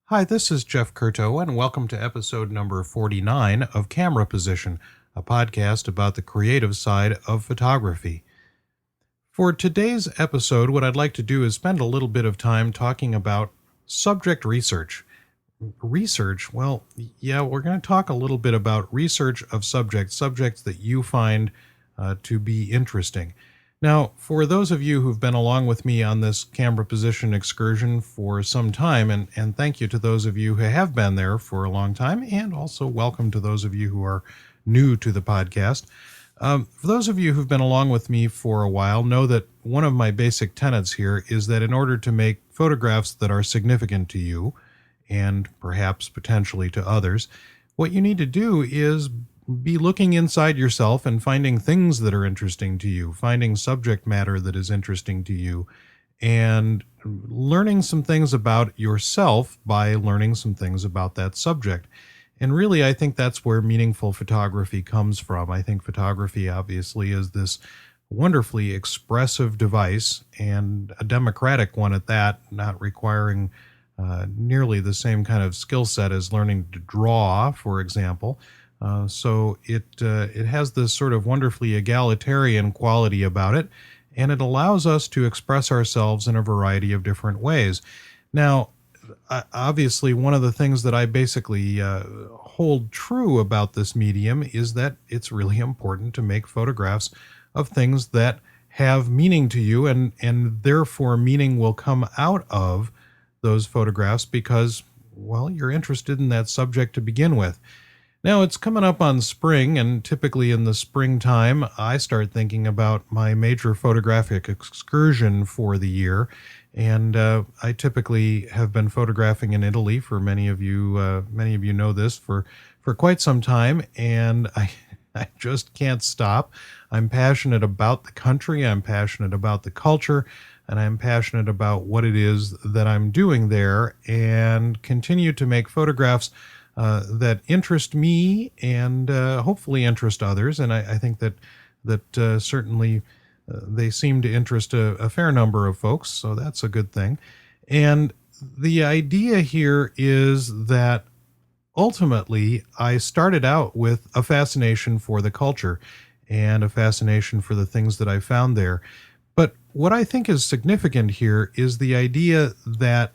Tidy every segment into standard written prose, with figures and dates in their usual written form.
Hi, this is Jeff Curto, and welcome to episode number 49 of Camera Position, a podcast about the creative side of photography. For today's episode, what I'd like to do is spend a little bit of time talking about subject research. Research, well, yeah, we're going to talk a little bit about research of subjects that you find to be interesting. Now, for those of you who've been along with me on this camera position excursion for some time, and thank you to those of you who have been there for a long time, and also welcome to those of you who are new to the podcast. For those of you who've been along with me for a while, know that one of my basic tenets here is that in order to make photographs that are significant to you, and perhaps potentially to others, what you need to do is be looking inside yourself and finding things that are interesting to you, finding subject matter that is interesting to you, and learning some things about yourself by learning some things about that subject. And really, I think that's where meaningful photography comes from. I think photography obviously is this wonderfully expressive device, and a democratic one at that, not requiring nearly the same kind of skill set as learning to draw, for example. So it has this sort of wonderfully egalitarian quality about it, and it allows us to express ourselves in a variety of different ways. Now, obviously, one of the things that I basically hold true about this medium is that it's really important to make photographs of things that have meaning to you, and therefore meaning will come out of those photographs because, well, you're interested in that subject to begin with. Now, it's coming up on spring, and typically in the springtime, I start thinking about my major photographic excursion for the year. And I typically have been photographing in Italy for many of you. Many of you know this for quite some time, and I just can't stop. I'm passionate about the country. I'm passionate about the culture, and I'm passionate about what it is that I'm doing there, and continue to make photographs that interest me and hopefully interest others. And I think that certainly they seem to interest a fair number of folks, so that's a good thing. And the idea here is that ultimately I started out with a fascination for the culture and a fascination for the things that I found there. But what I think is significant here is the idea that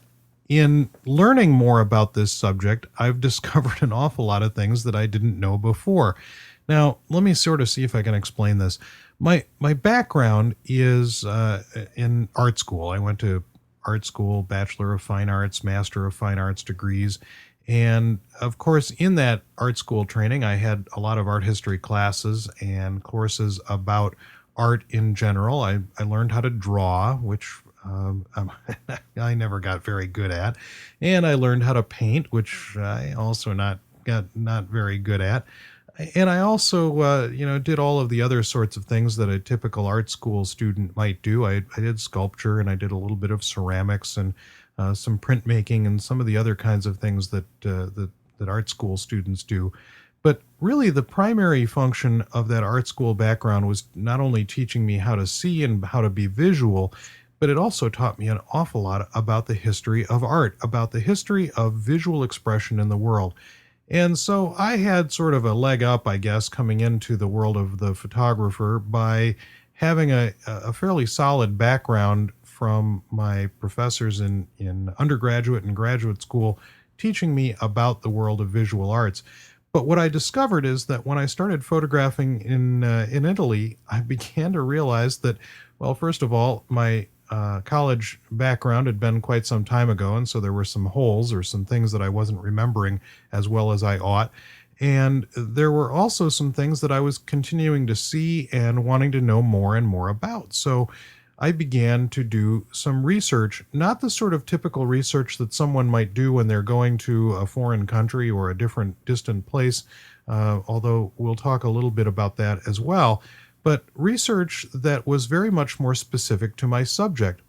in learning more about this subject, I've discovered an awful lot of things that I didn't know before. Now, let me sort of see if I can explain this. My background is in art school. I went to art school, Bachelor of Fine Arts, Master of Fine Arts degrees. And of course, in that art school training, I had a lot of art history classes and courses about art in general. I learned how to draw, which I never got very good at, and I learned how to paint, which I also got not very good at. And I also, did all of the other sorts of things that a typical art school student might do. I did sculpture, and I did a little bit of ceramics and some printmaking and some of the other kinds of things that art school students do. But really, the primary function of that art school background was not only teaching me how to see and how to be visual, but it also taught me an awful lot about the history of art, about the history of visual expression in the world. And so I had sort of a leg up, I guess, coming into the world of the photographer by having a fairly solid background from my professors in undergraduate and graduate school teaching me about the world of visual arts. But what I discovered is that when I started photographing in Italy, I began to realize that, well, first of all, my college background had been quite some time ago, and so there were some holes or some things that I wasn't remembering as well as I ought. And there were also some things that I was continuing to see and wanting to know more and more about. So I began to do some research, not the sort of typical research that someone might do when they're going to a foreign country or a different distant place, although we'll talk a little bit about that as well, but research that was very much more specific to my subject.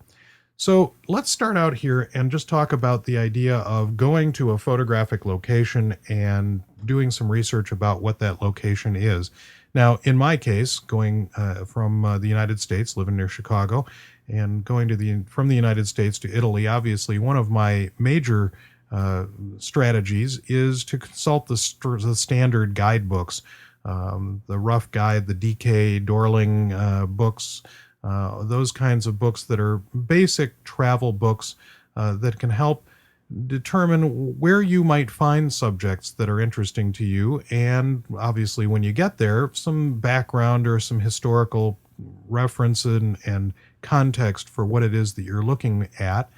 So let's start out here and just talk about the idea of going to a photographic location and doing some research about what that location is. Now, in my case, going from the United States, living near Chicago, and going from the United States to Italy, obviously one of my major strategies is to consult the standard guidebooks, the Rough Guide, the D.K. Dorling books, those kinds of books that are basic travel books that can help determine where you might find subjects that are interesting to you. And obviously, when you get there, some background or some historical reference and context for what it is that you're looking at,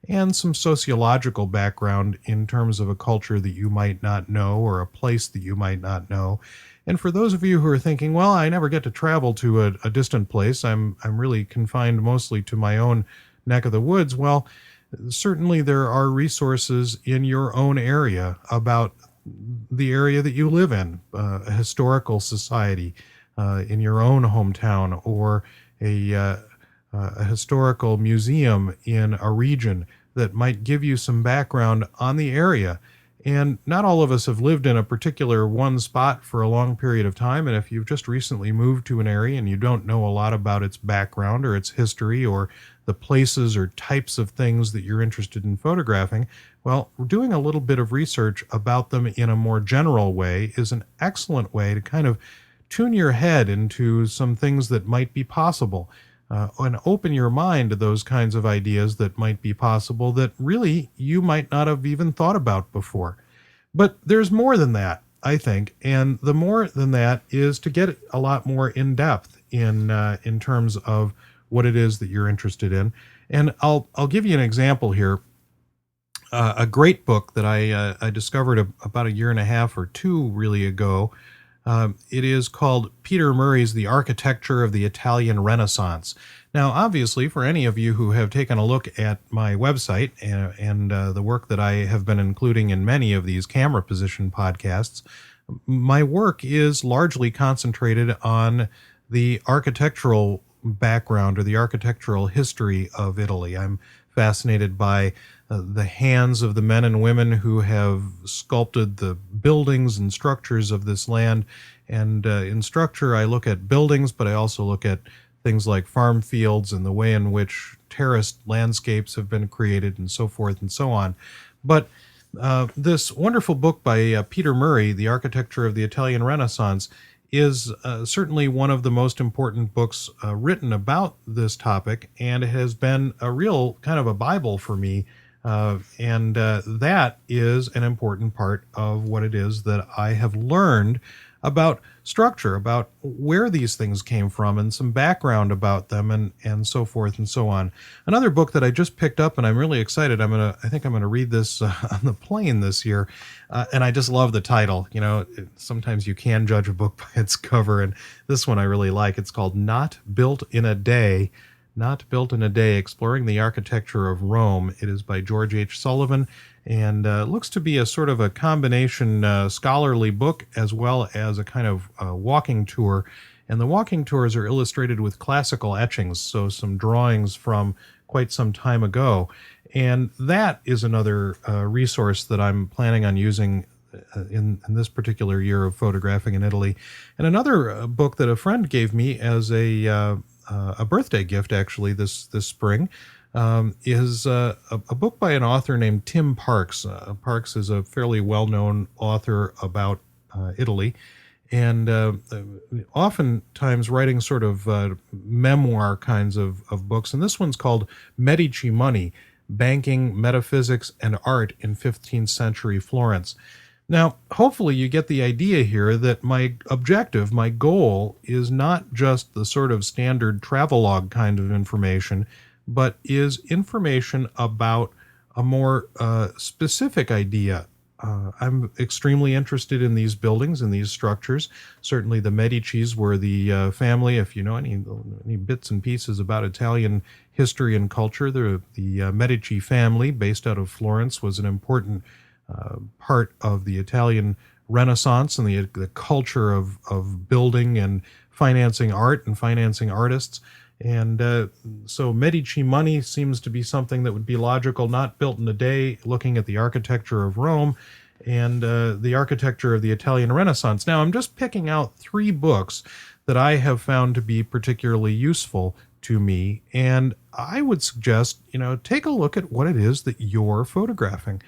and some sociological background in terms of a culture that you might not know or a place that you might not know. And for those of you who are thinking, well, I never get to travel to a distant place, I'm really confined mostly to my own neck of the woods. Well, certainly there are resources in your own area about the area that you live in, a historical society in your own hometown, or a historical museum in a region that might give you some background on the area. And not all of us have lived in a particular one spot for a long period of time. And if you've just recently moved to an area and you don't know a lot about its background or its history or the places or types of things that you're interested in photographing, well, doing a little bit of research about them in a more general way is an excellent way to kind of tune your head into some things that might be possible. And open your mind to those kinds of ideas that might be possible that really you might not have even thought about before. But there's more than that, I think, and the more than that is to get a lot more in depth in terms of what it is that you're interested in. And I'll give you an example here. A great book that I discovered about a year and a half or two really ago. It is called Peter Murray's The Architecture of the Italian Renaissance. Now, obviously, for any of you who have taken a look at my website and the work that I have been including in many of these camera position podcasts, my work is largely concentrated on the architectural background or the architectural history of Italy. I'm fascinated by the hands of the men and women who have sculpted the buildings and structures of this land. And in structure, I look at buildings, but I also look at things like farm fields and the way in which terraced landscapes have been created and so forth and so on. But this wonderful book by Peter Murray, The Architecture of the Italian Renaissance, is certainly one of the most important books written about this topic, and it has been a real kind of a Bible for me. And that is an important part of what it is that I have learned about structure, about where these things came from and some background about them and so forth and so on. Another book that I just picked up and I'm really excited. I think I'm going to read this on the plane this year. And I just love the title. You know, sometimes you can judge a book by its cover, and this one I really like. It's called Not Built in a Day. Not Built in a Day, Exploring the Architecture of Rome. It is by George H. Sullivan, and looks to be a sort of a combination scholarly book as well as a kind of walking tour. And the walking tours are illustrated with classical etchings, so some drawings from quite some time ago. And that is another resource that I'm planning on using in this particular year of photographing in Italy. And another book that a friend gave me as a birthday gift, actually, this spring, is a book by an author named Tim Parks. Parks is a fairly well-known author about Italy, and oftentimes writing sort of memoir kinds of books. And this one's called Medici Money, Banking, Metaphysics, and Art in 15th Century Florence. Now, hopefully you get the idea here that my objective, my goal, is not just the sort of standard travelogue kind of information, but is information about a more specific idea. I'm extremely interested in these buildings and these structures. Certainly the Medicis were the family, if you know any bits and pieces about Italian history and culture, the Medici family based out of Florence was an important part of the Italian Renaissance and the culture of building and financing art and financing artists. And so Medici money seems to be something that would be logical, not built in a day, looking at the architecture of Rome and the architecture of the Italian Renaissance. Now, I'm just picking out 3 books that I have found to be particularly useful to me, and I would suggest, take a look at what it is that you're photographing.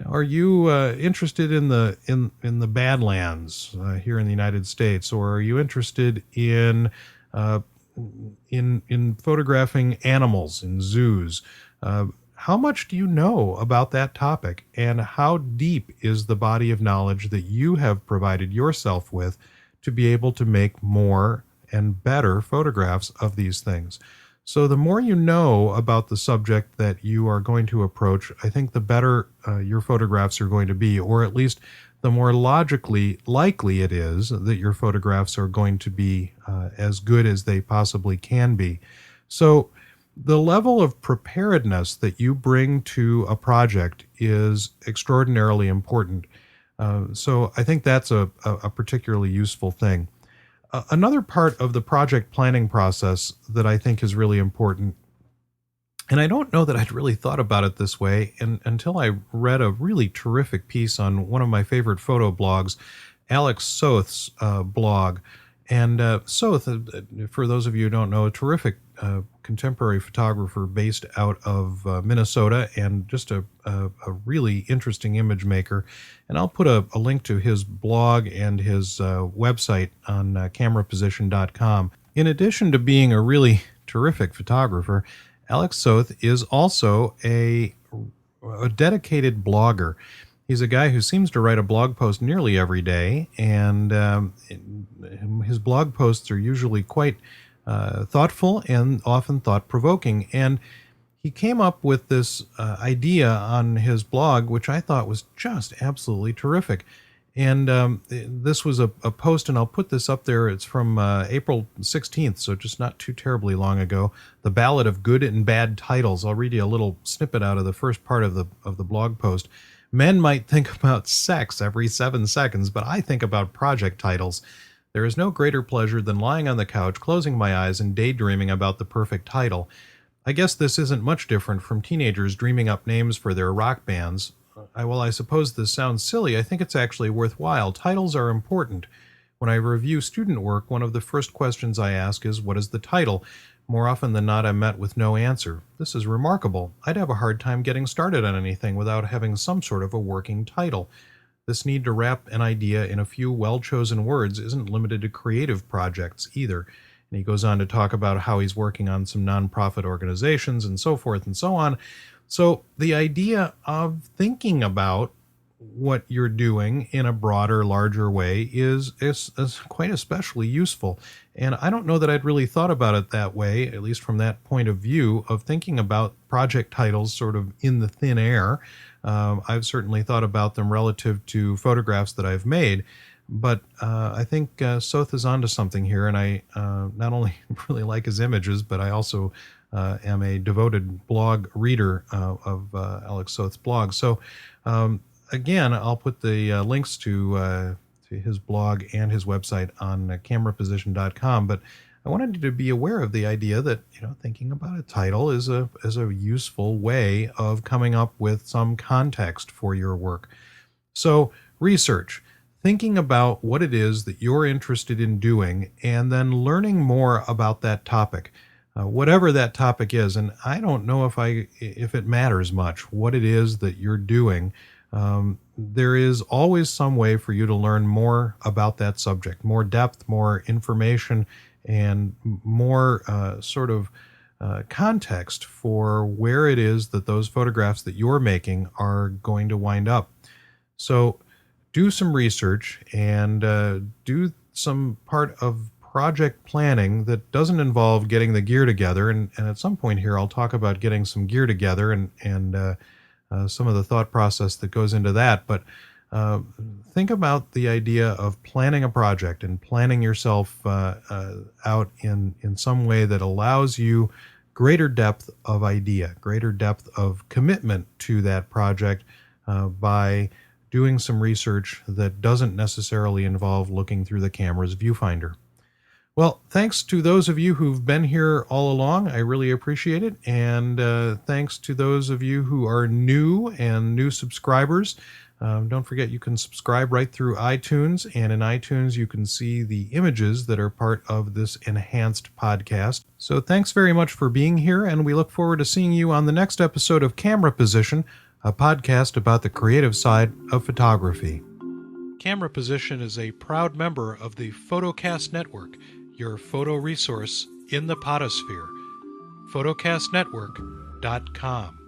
Are you interested in the Badlands here in the United States, or are you interested uh, in photographing animals in zoos? How much do you know about that topic, and how deep is the body of knowledge that you have provided yourself with to be able to make more and better photographs of these things? So the more you know about the subject that you are going to approach, I think the better your photographs are going to be, or at least the more logically likely it is that your photographs are going to be as good as they possibly can be. So the level of preparedness that you bring to a project is extraordinarily important. So I think that's a particularly useful thing. Another part of the project planning process that I think is really important, and I don't know that I'd really thought about it this way until I read a really terrific piece on one of my favorite photo blogs, Alec Soth's blog. And Soth, for those of you who don't know, a terrific contemporary photographer based out of Minnesota, and just a really interesting image maker. And I'll put a link to his blog and his website on cameraposition.com. In addition to being a really terrific photographer, Alec Soth is also a dedicated blogger. He's a guy who seems to write a blog post nearly every day, and his blog posts are usually quite thoughtful and often thought-provoking. And he came up with this idea on his blog, which I thought was just absolutely terrific. And this was a post, and I'll put this up there. It's from April 16th, so just not too terribly long ago. The Ballad of Good and Bad Titles. I'll read you a little snippet out of the first part of the blog post. Men might think about sex every 7 seconds, but I think about project titles. There is no greater pleasure than lying on the couch, closing my eyes, and daydreaming about the perfect title. I guess this isn't much different from teenagers dreaming up names for their rock bands. While I suppose this sounds silly, I think it's actually worthwhile. Titles are important. When I review student work, one of the first questions I ask is, what is the title? More often than not, I'm met with no answer. This is remarkable. I'd have a hard time getting started on anything without having some sort of a working title. This need to wrap an idea in a few well-chosen words isn't limited to creative projects either. And he goes on to talk about how he's working on some nonprofit organizations and so forth and so on. So the idea of thinking about what you're doing in a broader, larger way is quite especially useful. And I don't know that I'd really thought about it that way, at least from that point of view of thinking about project titles sort of in the thin air. I've certainly thought about them relative to photographs that I've made, but I think Soth is onto something here, and I not only really like his images, but I also am a devoted blog reader of Alec Soth's blog. So again, I'll put the links to his blog and his website on cameraposition.com, but I wanted you to be aware of the idea that, thinking about a title is a useful way of coming up with some context for your work. So research, thinking about what it is that you're interested in doing, and then learning more about that topic, whatever that topic is. And I don't know if it matters much what it is that you're doing. There is always some way for you to learn more about that subject, more depth, more information, and more context for where it is that those photographs that you're making are going to wind up. So do some research and do some part of project planning that doesn't involve getting the gear together. And at some point here, I'll talk about getting some gear together and some of the thought process that goes into that. But think about the idea of planning a project and planning yourself out in some way that allows you greater depth of idea, greater depth of commitment to that project by doing some research that doesn't necessarily involve looking through the camera's viewfinder. Well, thanks to those of you who've been here all along. I really appreciate it. And thanks to those of you who are new and new subscribers. Don't forget you can subscribe right through iTunes. And in iTunes, you can see the images that are part of this enhanced podcast. So thanks very much for being here. And we look forward to seeing you on the next episode of Camera Position, a podcast about the creative side of photography. Camera Position is a proud member of the Photocast Network, your photo resource in the potosphere. photocastnetwork.com